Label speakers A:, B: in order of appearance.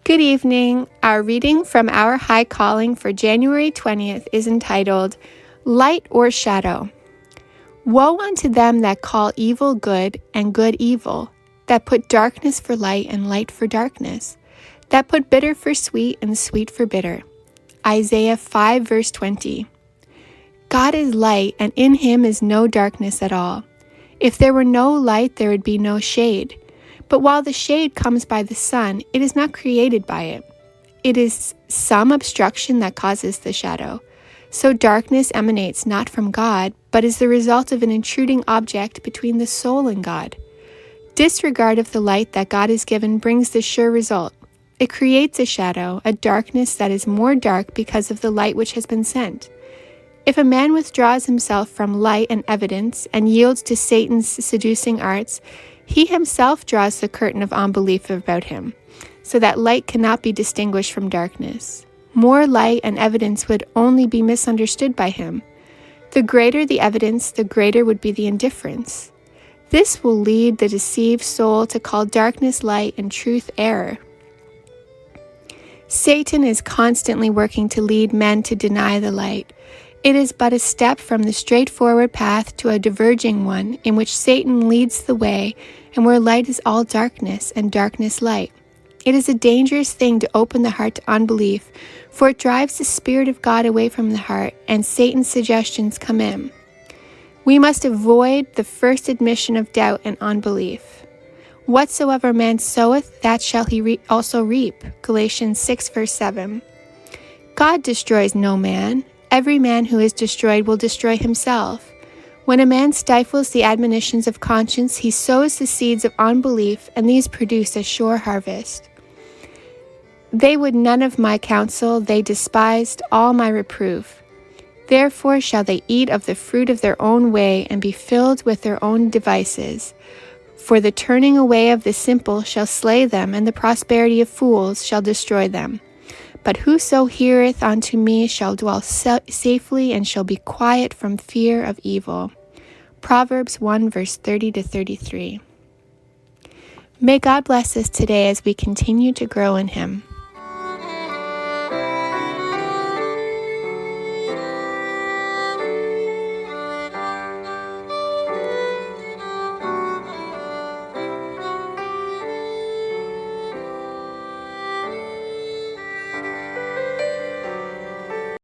A: Good evening. Our reading from our High Calling for January 20th is entitled, Light or Shadow. Woe unto them that call evil good and good evil, that put darkness for light and light for darkness, that put bitter for sweet and sweet for bitter. Isaiah 5 verse 20. God is light, and in him is no darkness at all. If there were no light, there would be no shade. But while the shade comes by the sun, it is not created by it. It is some obstruction that causes the shadow. So darkness emanates not from God, but is the result of an intruding object between the soul and God. Disregard of the light that God has given brings the sure result. It creates a shadow, a darkness that is more dark because of the light which has been sent. If a man withdraws himself from light and evidence and yields to Satan's seducing arts, he himself draws the curtain of unbelief about him, so that light cannot be distinguished from darkness. More light and evidence would only be misunderstood by him. The greater the evidence, the greater would be the indifference. This will lead the deceived soul to call darkness light and truth error. Satan is constantly working to lead men to deny the light. It is but a step from the straightforward path to a diverging one in which Satan leads the way and where light is all darkness and darkness light. It is a dangerous thing to open the heart to unbelief, for it drives the Spirit of God away from the heart and Satan's suggestions come in. We must avoid the first admission of doubt and unbelief. Whatsoever man soweth, that shall he also reap. Galatians 6 verse 7. God destroys no man. Every man who is destroyed will destroy himself. When a man stifles the admonitions of conscience, he sows the seeds of unbelief, and these produce a sure harvest. They would none of my counsel, they despised all my reproof. Therefore shall they eat of the fruit of their own way, and be filled with their own devices. For the turning away of the simple shall slay them, and the prosperity of fools shall destroy them. But whoso heareth unto me shall dwell safely, and shall be quiet from fear of evil. Proverbs 1 verse 30-33. May God bless us today as we continue to grow in Him.